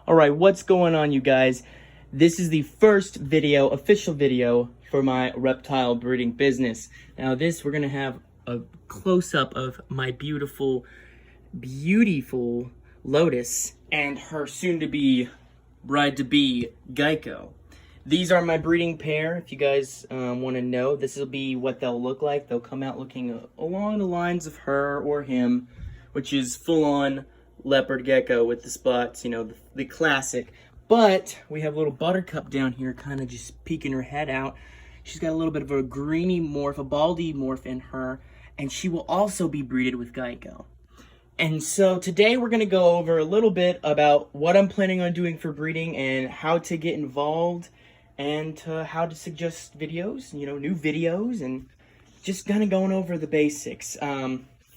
Alright, what's going on, you guys? This is the first video, official video, for my reptile breeding business. Now we're gonna have a close-up of my beautiful Lotus and her soon-to-be bride-to-be gecko. These are my breeding pair, if you guys want to know. This will be what they'll look like. They'll come out looking along the lines of her or him, which is full-on leopard gecko with the spots, you know, the classic. But we have a little Buttercup down here kind of just peeking her head out. She's got a little bit of a greeny morph, a baldy morph in her, and she will also be breeded with gecko. And so today we're going to go over a little bit about what I'm planning on doing for breeding and how to get involved and how to suggest videos, you know, new videos, and just kind of going over the basics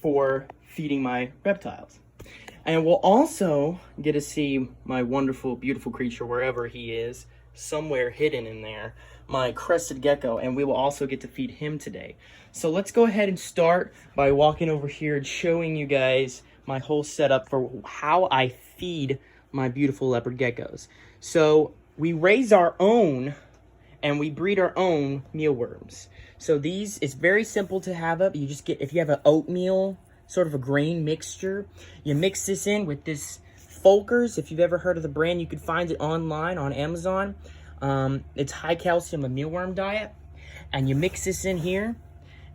for feeding my reptiles. And we'll also get to see my wonderful, beautiful creature, wherever he is, somewhere hidden in there, my crested gecko, and we will also get to feed him today. So let's go ahead and start by walking over here and showing you guys my whole setup for how I feed my beautiful leopard geckos. So we raise our own and we breed our own mealworms. So these, it's very simple to have up. You just get, if you have an oatmeal, sort of a grain mixture, you mix this in with this Folkers. If you've ever heard of the brand, you could find it online on Amazon. It's high calcium, a mealworm diet. And you mix this in here,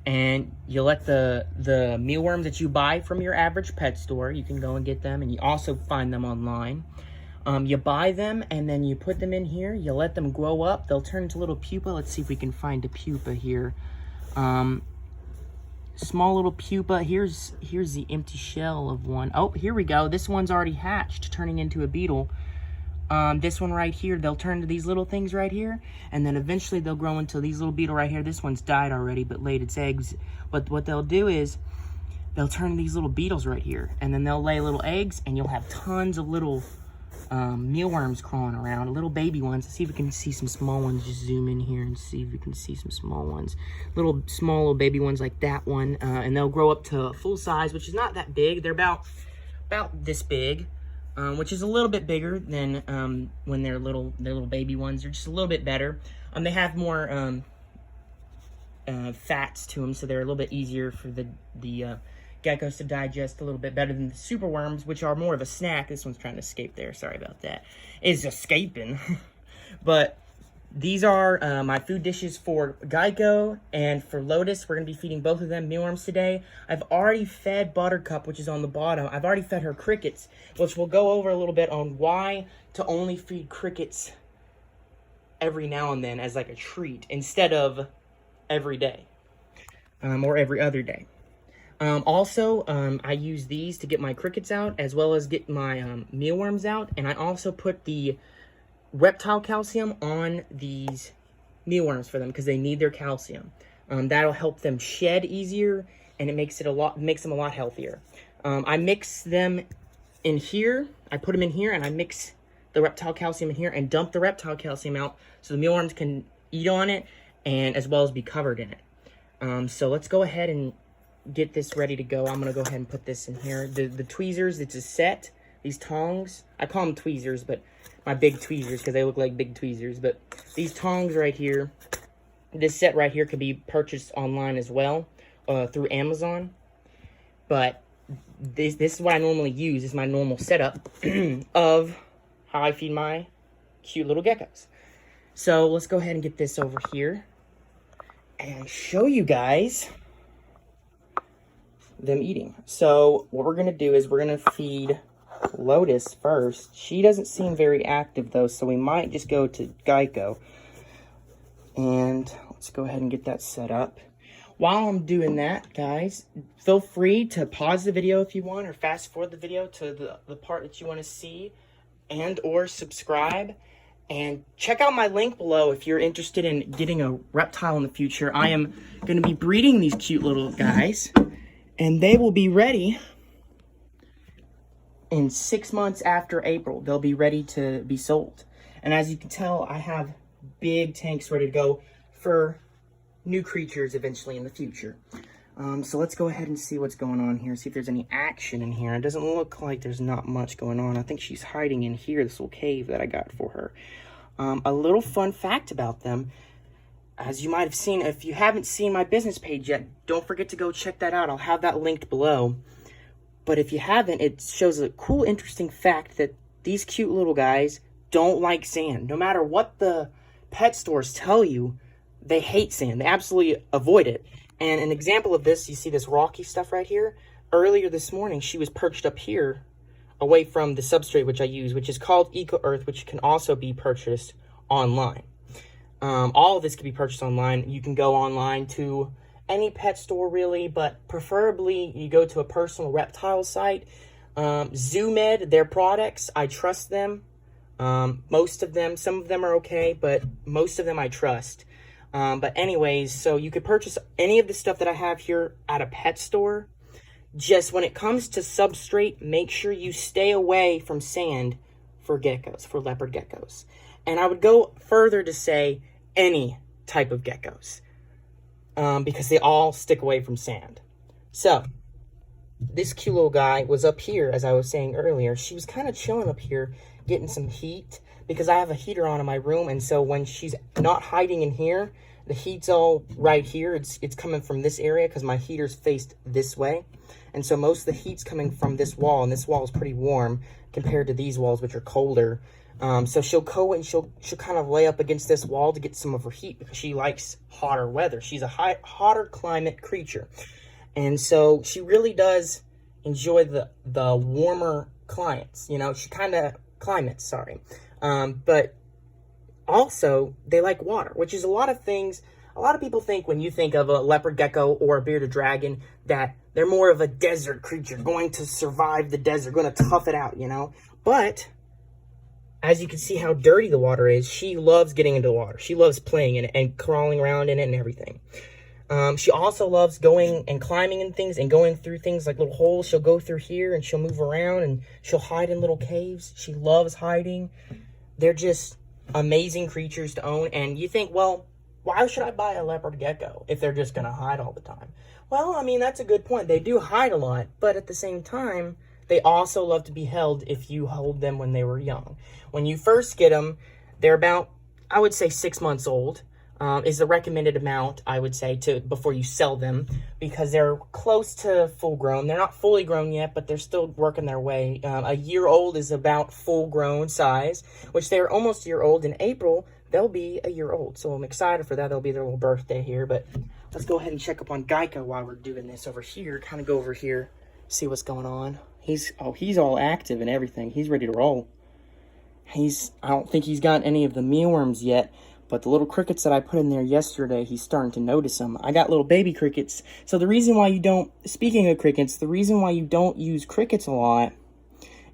and you let the mealworms that you buy from your average pet store, you can go and get them, and you also find them online. You buy them, and then you put them in here. You let them grow up. They'll turn into little pupa. Let's see if we can find a pupa here. Small little pupa. Here's the empty shell of one. Oh, here we go. This one's already hatched, turning into a beetle. This one right here, they'll turn to these little things right here, and then eventually they'll grow into these little beetle right here. This one's died already, but laid its eggs. But what they'll do is they'll turn to these little beetles right here, and then they'll lay little eggs, and you'll have tons of little mealworms crawling around, little baby ones. Let's see if we can see some small ones. Just zoom in here and see if we can see some small ones. Small little baby ones like that one, and they'll grow up to full size, which is not that big. They're about this big, which is a little bit bigger than when they're little baby ones. They're just a little bit better. They have more fats to them, so they're a little bit easier for the geckos to digest, a little bit better than the super worms, which are more of a snack. This one's trying to escape there. Sorry about that. It's escaping. But these are my food dishes for gecko and for Lotus. We're going to be feeding both of them mealworms today. I've already fed Buttercup, which is on the bottom. I've already fed her crickets, which we'll go over a little bit on why to only feed crickets every now and then as like a treat instead of every day or every other day. I use these to get my crickets out as well as get my mealworms out, and I also put the reptile calcium on these mealworms for them because they need their calcium. That'll help them shed easier, and it makes them a lot healthier. I mix them in here. I put them in here, and I mix the reptile calcium in here and dump the reptile calcium out so the mealworms can eat on it and as well as be covered in it. So let's go ahead and get this ready to go. I'm gonna go ahead and put this in here. The tweezers, it's a set. These tongs, I call them tweezers, but my big tweezers because they look like big tweezers. But these tongs right here, this set right here could be purchased online as well through Amazon. But this is what I normally use. This is my normal setup of how I feed my cute little geckos. So let's go ahead and get this over here and show you guys them eating. So what we're going to do is we're going to feed Lotus first. She doesn't seem very active though, so we might just go to gecko. And let's go ahead and get that set up. While I'm doing that, guys, feel free to pause the video if you want, or fast forward the video to the part that you want to see, and or subscribe. And check out my link below if you're interested in getting a reptile in the future. I am going to be breeding these cute little guys, and they will be ready in 6 months after April. They'll be ready to be sold. And as you can tell, I have big tanks ready to go for new creatures eventually in the future. So let's go ahead and see what's going on here, see if there's any action in here. It doesn't look like there's not much going on. I think she's hiding in here, this little cave that I got for her. A little fun fact about them, as you might have seen, if you haven't seen my business page yet, don't forget to go check that out. I'll have that linked below. But if you haven't, it shows a cool, interesting fact that these cute little guys don't like sand. No matter what the pet stores tell you, they hate sand. They absolutely avoid it. And an example of this, you see this rocky stuff right here? Earlier this morning, she was perched up here away from the substrate which I use, which is called Eco Earth, which can also be purchased online. All of this can be purchased online. You can go online to any pet store really, but preferably you go to a personal reptile site. ZooMed, their products, I trust them. Most of them, some of them are okay, but most of them I trust. But anyways, so you could purchase any of the stuff that I have here at a pet store. Just when it comes to substrate, make sure you stay away from sand for geckos, for leopard geckos. And I would go further to say any type of geckos, because they all stick away from sand. So, this cute little guy was up here, as I was saying earlier. She was kind of chilling up here, getting some heat, because I have a heater on in my room, and so when she's not hiding in here, the heat's all right here. It's coming from this area, because my heater's faced this way. And so most of the heat's coming from this wall, and this wall is pretty warm compared to these walls, which are colder. So she'll go and she'll kind of lay up against this wall to get some of her heat, because she likes hotter weather. She's a hotter climate creature. And so she really does enjoy the warmer climates, you know, but also they like water, which is a lot of people think when you think of a leopard gecko or a bearded dragon that they're more of a desert creature, going to survive the desert, going to tough it out, you know. But as you can see how dirty the water is, she loves getting into the water. She loves playing in it and crawling around in it and everything. She also loves going and climbing in things and going through things like little holes. She'll go through here and she'll move around and she'll hide in little caves. She loves hiding. They're just amazing creatures to own. And you think, well, why should I buy a leopard gecko if they're just going to hide all the time? Well, I mean, that's a good point. They do hide a lot, but at the same time, they also love to be held if you hold them when they were young. When you first get them, they're about, I would say, 6 months old. Is the recommended amount, I would say, before you sell them, because they're close to full grown. They're not fully grown yet, but they're still working their way. A year old is about full grown size, which they're almost a year old. In April, they'll be a year old. So I'm excited for that. That'll be their little birthday here. But let's go ahead and check up on Gecko while we're doing this over here. Kind of go over here, see what's going on. He's all active and everything. He's ready to roll. I don't think he's got any of the mealworms yet. But the little crickets that I put in there yesterday, he's starting to notice them. I got little baby crickets. So the reason why you don't, speaking of crickets, the reason why you don't use crickets a lot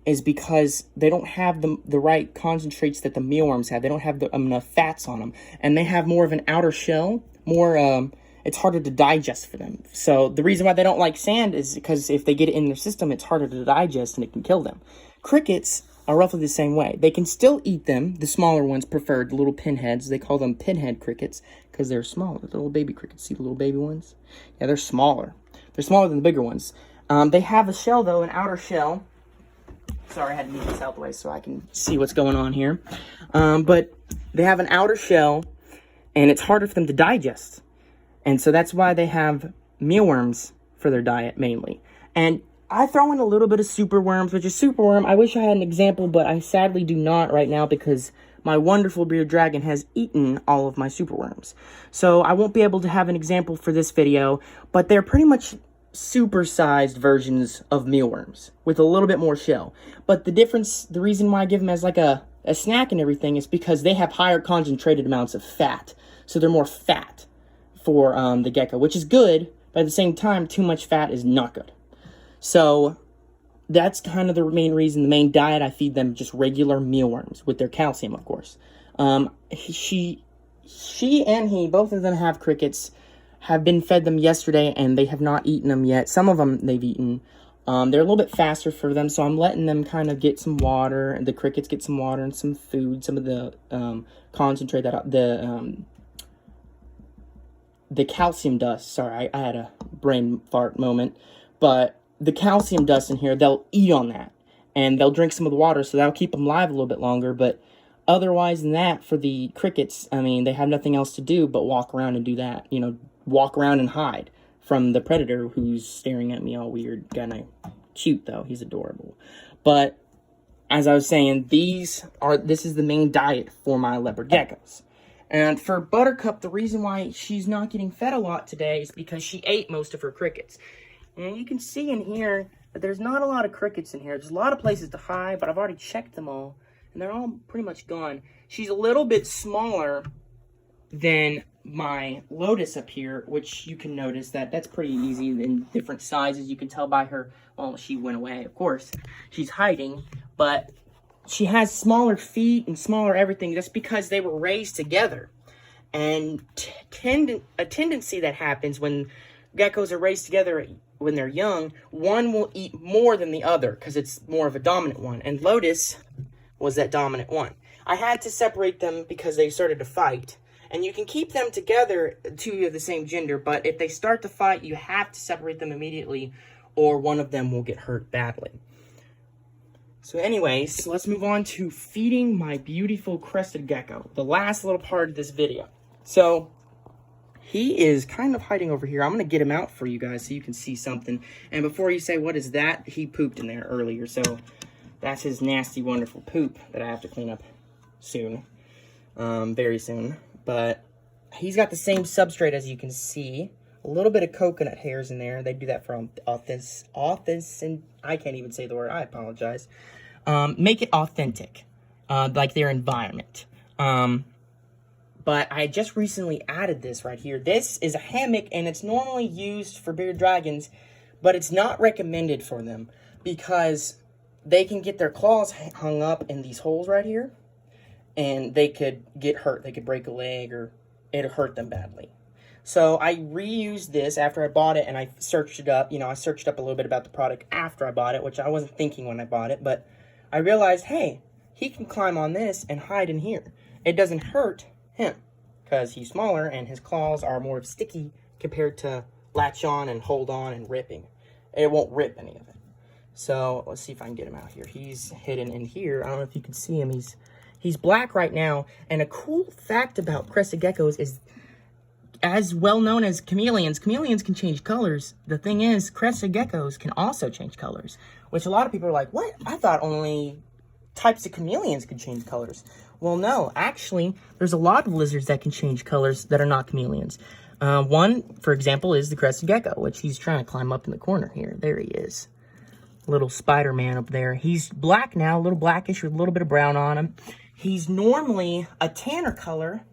is because they don't have the right concentrates that the mealworms have. They don't have enough fats on them. And they have more of an outer shell, it's harder to digest for them. So the reason why they don't like sand is because if they get it in their system, it's harder to digest and it can kill them. Crickets are roughly the same way. They can still eat them, the smaller ones preferred, the little pinheads. They call them pinhead crickets because they're smaller. The little baby crickets. See the little baby ones? Yeah, they're smaller. They're smaller than the bigger ones. They have a shell, though, an outer shell. Sorry, I had to move this out the way so I can see what's going on here. But they have an outer shell, and it's harder for them to digest. And so that's why they have mealworms for their diet, mainly. And I throw in a little bit of superworms, which is superworm. I wish I had an example, but I sadly do not right now because my wonderful bearded dragon has eaten all of my superworms. So I won't be able to have an example for this video, but they're pretty much super-sized versions of mealworms with a little bit more shell. But the difference, the reason why I give them as like a snack and everything is because they have higher concentrated amounts of fat. So they're more fat for the gecko, which is good, but at the same time, too much fat is not good. So that's kind of the main reason, the main diet. I feed them just regular mealworms with their calcium, of course. She and he, both of them have crickets, have been fed them yesterday, and they have not eaten them yet. Some of them they've eaten. They're a little bit faster for them, so I'm letting them kind of get some water, and the crickets get some water and some food, some of the concentrate that the calcium dust, sorry, I had a brain fart moment, but the calcium dust in here, they'll eat on that, and they'll drink some of the water, so that'll keep them live a little bit longer. But otherwise than that, for the crickets, I mean, they have nothing else to do but walk around and do that, you know, walk around and hide from the predator who's staring at me all weird. Kind of cute, though. He's adorable. But as I was saying, this is the main diet for my leopard geckos. And for Buttercup, the reason why she's not getting fed a lot today is because she ate most of her crickets. And you can see in here that there's not a lot of crickets in here. There's a lot of places to hide, but I've already checked them all, and they're all pretty much gone. She's a little bit smaller than my Lotus up here, which you can notice that's pretty easy in different sizes. You can tell by her, well, she went away, of course. She's hiding, but she has smaller feet and smaller everything just because they were raised together. And a tendency that happens when geckos are raised together when they're young, one will eat more than the other because it's more of a dominant one. And Lotus was that dominant one. I had to separate them because they started to fight. And you can keep them together, two of the same gender, but if they start to fight, you have to separate them immediately or one of them will get hurt badly. So anyways, let's move on to feeding my beautiful crested gecko, the last little part of this video. So he is kind of hiding over here. I'm going to get him out for you guys so you can see something. And before you say, what is that? He pooped in there earlier. So that's his nasty, wonderful poop that I have to clean up soon. Very soon. But he's got the same substrate as you can see. A little bit of coconut hairs in there. They do that for and I can't even say the word. I apologize. Make it authentic, like their environment. But I just recently added this right here. This is a hammock, and it's normally used for bearded dragons, but it's not recommended for them because they can get their claws hung up in these holes right here, and they could get hurt. They could break a leg, or it'll hurt them badly. So I reused this after I bought it, and I searched it up. You know, I searched up a little bit about the product after I bought it, which I wasn't thinking when I bought it, but I realized, hey, he can climb on this and hide in here. It doesn't hurt him because he's smaller and his claws are more sticky compared to latch on and hold on and ripping. It won't rip any of it. So let's see if I can get him out here. He's hidden in here. I don't know if you can see him. He's black right now. And a cool fact about crested geckos is, as well known as chameleons can change colors. The thing is, crested geckos can also change colors, which a lot of people are like, what? I thought only types of chameleons could change colors. Well, no, actually, there's a lot of lizards that can change colors that are not chameleons. One, for example, is the crested gecko, which he's trying to climb up in the corner here. There he is. Little Spider-Man up there. He's black now, a little blackish with a little bit of brown on him. He's normally a tanner color,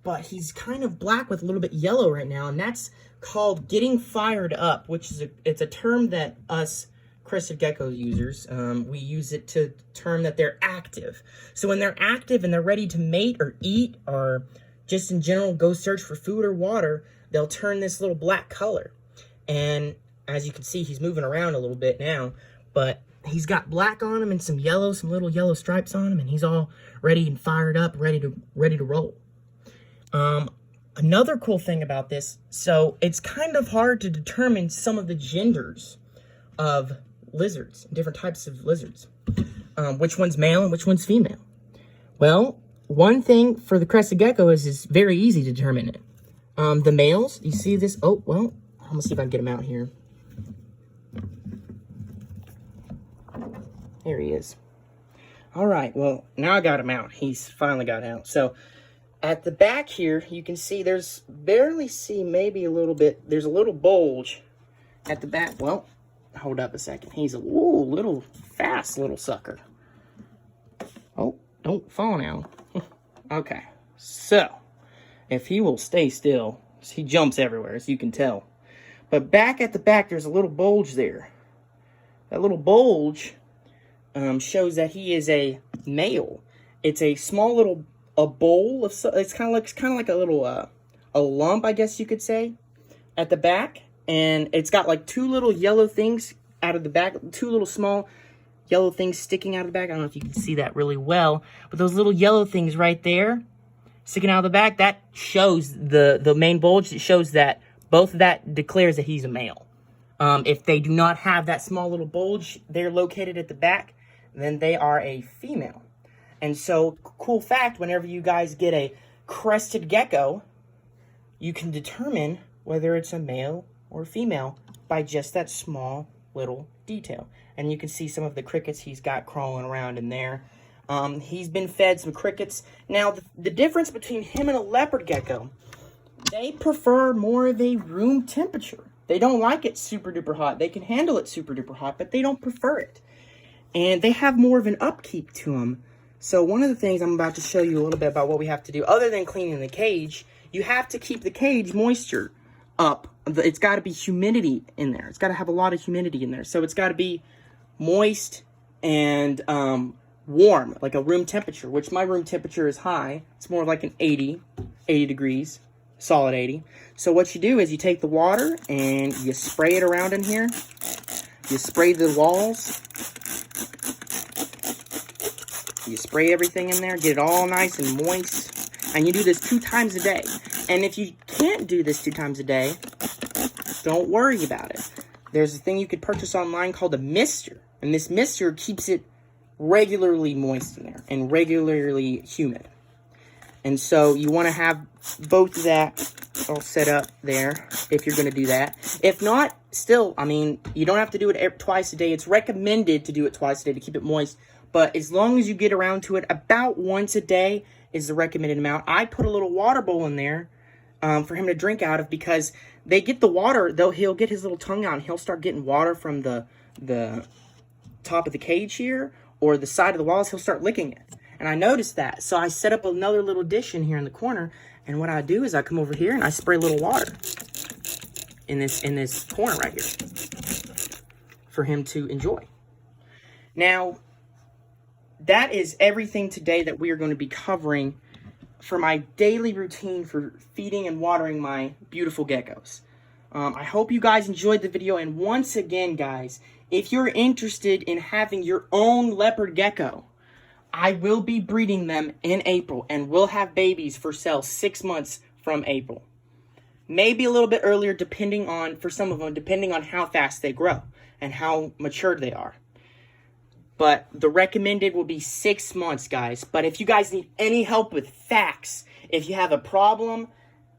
but he's kind of black with a little bit yellow right now, and that's called getting fired up, which is it's a term that us crested gecko users, we use it to term that they're active. So when they're active and they're ready to mate or eat or just in general go search for food or water, they'll turn this little black color. And as you can see, he's moving around a little bit now, but he's got black on him and some little yellow stripes on him, and he's all ready and fired up, ready to roll. Another cool thing about this, so it's kind of hard to determine some of the genders of lizards, different types of lizards. Which one's male and which one's female. Well, one thing for the crested gecko is it's very easy to determine it. The males, you see this? Oh, well, I'm gonna see if I can get him out here. There he is. All right, well, now I got him out. He's finally got out. So at the back here, you can see there's maybe a little bit, there's a little bulge at the back. Well, hold up a second. He's a little fast little sucker. Oh, don't fall now. Okay, so if he will stay still, he jumps everywhere, as you can tell. But back at the back, there's a little bulge there. That little bulge shows that he is a male. It's a small little bowl of. It's kind of like a little a lump, I guess you could say, at the back, and it's got like two little yellow things out of the back, two little small yellow things sticking out of the back. I don't know if you can see that really well, but those little yellow things right there, sticking out of the back, that shows the main bulge. It shows that both of that declares that he's a male. If they do not have that small little bulge there located at the back, then they are a female. And so, cool fact, whenever you guys get a crested gecko, you can determine whether it's a male or female by just that small little detail. And you can see some of the crickets he's got crawling around in there. He's been fed some crickets. Now, the difference between him and a leopard gecko, they prefer more of a room temperature. They don't like it super duper hot. They can handle it super duper hot, but they don't prefer it. And they have more of an upkeep to them. So one of the things I'm about to show you a little bit about what we have to do, other than cleaning the cage, you have to keep the cage moisture up. It's got to be humidity in there. It's got to have a lot of humidity in there. So it's got to be moist and warm, like a room temperature, which my room temperature is high. It's more like an 80 degrees, solid 80. So what you do is you take the water and you spray it around in here. You spray the walls. You spray everything in there, get it all nice and moist. And you do this 2 times a day. And if you can't do this 2 times a day, don't worry about it. There's a thing you could purchase online called a mister. And this mister keeps it regularly moist in there and regularly humid. And so you want to have both of that all set up there if you're going to do that. If not, still, I mean, you don't have to do it twice a day. It's recommended to do it twice a day to keep it moist. But as long as you get around to it, about once a day is the recommended amount. I put a little water bowl in there for him to drink out of, because they get the water, though he'll get his little tongue out and he'll start getting water from the top of the cage here or the side of the walls. He'll start licking it. And I noticed that. So I set up another little dish in here in the corner. And what I do is I come over here and I spray a little water in this corner right here for him to enjoy. Now, that is everything today that we are going to be covering for my daily routine for feeding and watering my beautiful geckos. I hope you guys enjoyed the video. And once again, guys, if you're interested in having your own leopard gecko, I will be breeding them in April and will have babies for sale 6 months from April. Maybe a little bit earlier, depending on, for some of them, depending on how fast they grow and how mature they are. But the recommended will be 6 months, guys. But if you guys need any help with facts, if you have a problem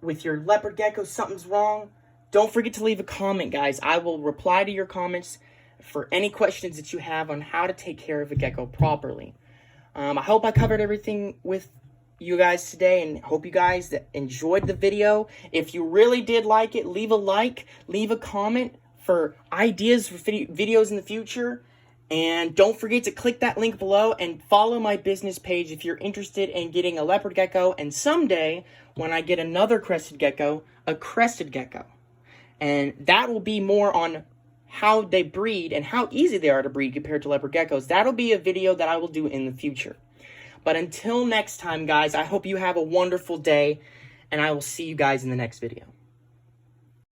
with your leopard gecko, something's wrong, don't forget to leave a comment, guys. I will reply to your comments for any questions that you have on how to take care of a gecko properly. I hope I covered everything with you guys today, and hope you guys enjoyed the video. If you really did like it, leave a like, leave a comment for ideas for videos in the future. And don't forget to click that link below and follow my business page if you're interested in getting a leopard gecko. And someday, when I get another crested gecko, a crested gecko. And that will be more on how they breed and how easy they are to breed compared to leopard geckos. That'll be a video that I will do in the future. But until next time, guys, I hope you have a wonderful day, and I will see you guys in the next video.